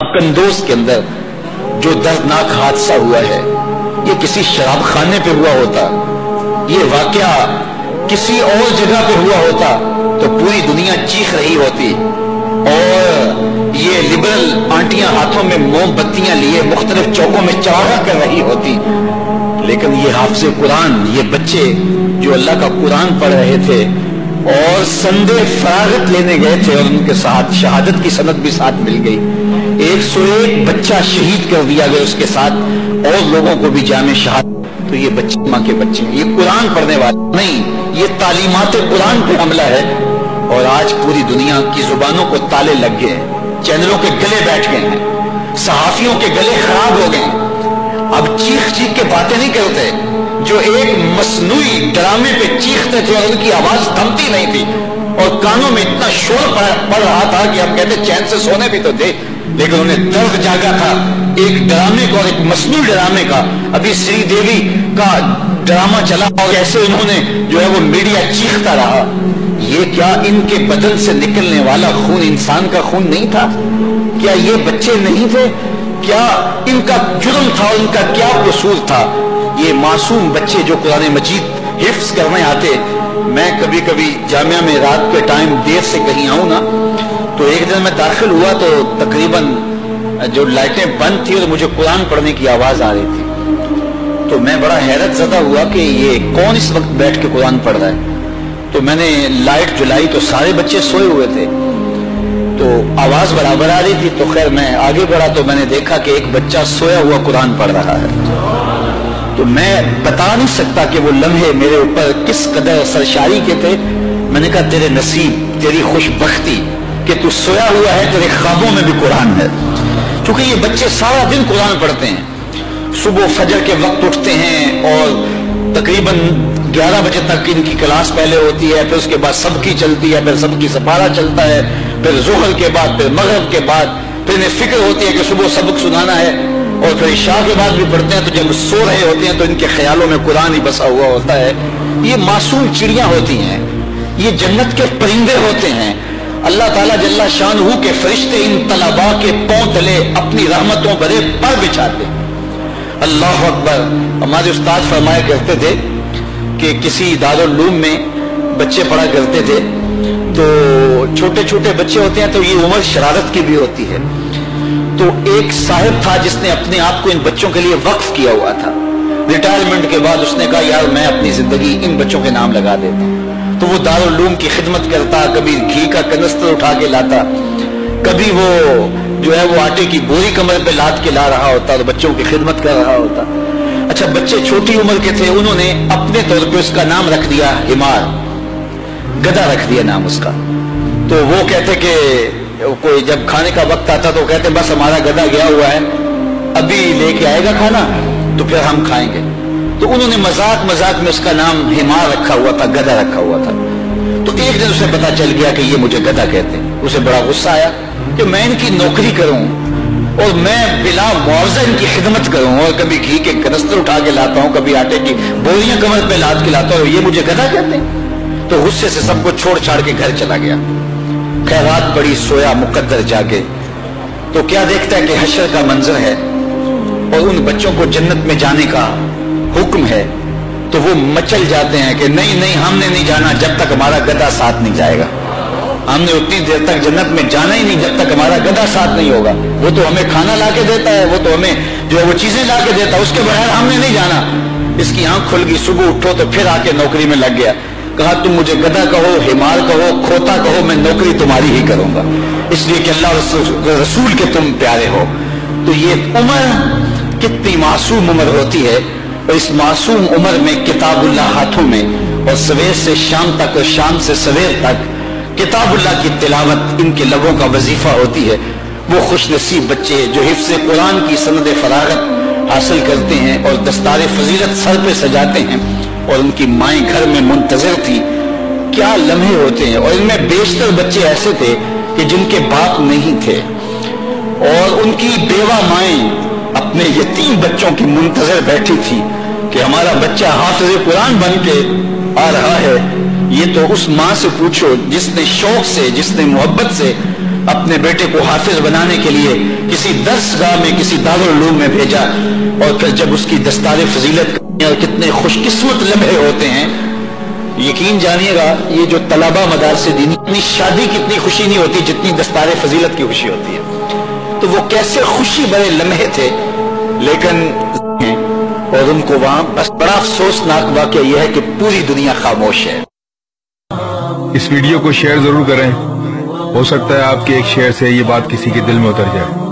कंदोज के अंदर जो दर्दनाक हादसा हुआ है, ये किसी शराब खाने पे हुआ होता, ये वाकया किसी और जगह पे हुआ होता तो पूरी दुनिया चीख रही होती और ये लिबरल आंटियां हाथों में मोमबत्तियां लिए मुख्तलिफ चौकों में चौरा कर रही होती। लेकिन ये हाफिज़े कुरान, ये बच्चे जो अल्लाह का कुरान पढ़ रहे थे और संदे फरागत लेने गए थे और उनके साथ शहादत की सनद भी साथ मिल गई। 101 बच्चा शहीद कर दिया गया, उसके साथ और लोगों को भी जामे शहादत। तो ये बच्चे माँ के बच्चे, ये कुरान पढ़ने वाले नहीं, ये तालीमात कुरान पे हमला है। और आज पूरी दुनिया की जुबानों को ताले लग गए हैं, चैनलों के गले बैठ गए हैं, सहाफियों के गले खराब हो गए। अब चीख चीख के बातें नहीं करते, जो एक मसनूई ड्रामे पे चीखते थे और उनकी आवाज थमती नहीं थी और कानों में इतना शोर पड़ रहा था कि हम कहते चैन से सोने भी तो दे, लेकिन उन्हें दर्द जागा था एक ड्रामे का और एक मसनूई ड्रामे का। अभी श्रीदेवी का ड्रामा चला और ऐसे उन्होंने जो है वो मीडिया चीखता रहा। ये क्या इनके बदन से निकलने वाला खून इंसान का खून नहीं था? क्या ये बच्चे नहीं थे? क्या इनका जुर्म था? उनका क्या कसूर था? ये मासूम बच्चे जो कुरान मजीद हिफ्ज करने आते, मैं कभी कभी जामिया में रात के टाइम देर से कहीं आऊं ना, तो एक दिन मैं दाखिल हुआ तो तकरीबन जो लाइटें बंद थी और मुझे कुरान पढ़ने की आवाज आ रही थी। तो मैं बड़ा हैरत ज़दा हुआ कि ये कौन इस वक्त बैठ के कुरान पढ़ रहा है। तो मैंने लाइट जलाई तो सारे बच्चे सोए हुए थे, तो आवाज बराबर आ रही थी। तो खैर मैं आगे बढ़ा तो मैंने देखा कि एक बच्चा सोया हुआ कुरान पढ़ रहा है। तो मैं बता नहीं सकता कि वो लम्हे मेरे ऊपर किस कदर सरशारी के थे। मैंने कहा तेरे नसीब, तेरी खुशबख्ती कि तू सोया हुआ है, तेरे ख्वाबों में भी कुरान है। क्योंकि ये बच्चे सारा दिन कुरान पढ़ते हैं, सुबह फजर के वक्त उठते हैं और तकरीबन 11 बजे तक इनकी क्लास पहले होती है, फिर उसके बाद सबकी चलती है, फिर सबकी सफारा चलता है, फिर जोहर के बाद, फिर मगरिब के बाद, फिर इन्हें फिक्र होती है कि सुबह सबक सुनाना है, और फिर इशा के बाद भी पढ़ते हैं। तो जब सो रहे होते हैं तो इनके ख्यालों में कुरान ही बसा हुआ होता है। ये मासूम चिड़ियां होती हैं, ये जन्नत के परिंदे होते हैं। अल्लाह ताला जल्ला शानहू के फरिश्ते इन तलबा के पांव तले अपनी रहमतों भरे पर बिछाते। अल्लाह अकबर। हमारे उस्ताद फरमाया करते थे कि किसी दारुल उलूम में बच्चे पढ़ा करते थे, तो छोटे छोटे बच्चे होते हैं तो ये उम्र शरारत की भी होती है। तो एक साहिब था जिसने अपने आप को इन बच्चों के लिए वक्फ किया हुआ था। रिटायरमेंट के बाद उसने कहा यार मैं अपनी जिंदगी इन बच्चों के नाम लगा देता हूं। तो वो दारुल उलूम की खिदमत करता, कभी घी का कनस्तर उठा के लाता, कभी वो जो है वो आटे की बोरी कमर पे लाद के ला रहा होता, तो बच्चों की खिदमत कर रहा होता। अच्छा, बच्चे छोटी उम्र के थे, उन्होंने अपने तौर पे उसका नाम रख दिया हिमार, गधा रख दिया नाम उसका। तो वो कहते कि कोई जब खाने का वक्त आता तो कहते बस हमारा गधा गया हुआ है, अभी लेके आएगा खाना तो फिर हम खाएंगे। तो उन्होंने मजाक मजाक में उसका नाम हिमार रखा हुआ था, गधा रखा हुआ था। तो एक दिन उसे पता चल गया कि ये मुझे गधा कहते हैं। उसे बड़ा गुस्सा आया कि मैं इनकी नौकरी करूं और मैं बिला मुआवजा इनकी खिदमत करूं और कभी घी के कनस्तर उठा के लाता हूं, कभी आटे की बोरियां कमर पे लाद के लाता हूं, ये मुझे गधा कहते हैं। तो गुस्से से सबको छोड़ छाड़ के घर चला गया। खैर रात बड़ी सोया, मुकद्दर जागे तो क्या देखता है कि हशर का मंजर है और उन बच्चों को जन्नत में जाने का हुक्म है। तो वो मचल जाते हैं कि नहीं नहीं हमने नहीं जाना जब तक हमारा गधा साथ नहीं जाएगा, हमने उतनी देर तक जन्नत में जाना ही नहीं जब तक हमारा गधा साथ नहीं होगा। वो तो हमें खाना ला के देता है, वो तो हमें जो है वो चीजें ला के देता है, उसके बगैर हमने नहीं जाना। इसकी आंख खुल गई, सुबह उठो तो फिर आके नौकरी में लग गया। कहा तुम मुझे गधा कहो, हिमार कहो, खोता कहो, मैं नौकरी तुम्हारी ही करूंगा, इसलिए कि अल्लाह रसूल के तुम प्यारे हो। तो ये उम्र कितनी मासूम उम्र होती है, और इस मासूम उम्र में किताबुल्लाह हाथों में और सवेर से शाम तक और शाम से सवेर तक किताबुल्लाह की तिलावत इनके लबों का वजीफा होती है। वो खुश नसीब बच्चे जो हिफ्ज़ कुरान की सनद फरागत हासिल करते हैं और दस्तार फजीलत सर पे सजाते हैं, और उनकी माएँ घर में मुंतजर थी। क्या लम्हे होते हैं। और इनमें बेशतर बच्चे ऐसे थे कि जिनके बाप नहीं थे और उनकी बेवा माएँ अपने यतीम बच्चों की मुंतजर बैठी थी कि हमारा बच्चा हाफिज़ कुरान बन के आ रहा है। ये तो उस माँ से पूछो जिसने शौक से, जिसने मोहब्बत से اپنے بیٹے کو حافظ بنانے کے لیے کسی درسگاہ میں کسی دارالعلوم میں بھیجا، اور پھر جب اس کی دستار فضیلت اور کتنے خوش قسمت لمحے ہوتے ہیں، یقین جانیے گا یہ جو طلبہ مدارس دینی، اپنی شادی کی اتنی خوشی نہیں ہوتی جتنی دستار فضیلت کی خوشی ہوتی ہے۔ تو وہ کیسے خوشی بڑے لمحے تھے، لیکن اور ان کو وہاں بس بڑا افسوسناک واقعہ یہ ہے کہ پوری دنیا خاموش ہے۔ اس ویڈیو کو شیئر ضرور کریں، ہو سکتا ہے آپ کے ایک شیئر سے یہ بات کسی کے دل میں اتر جائے۔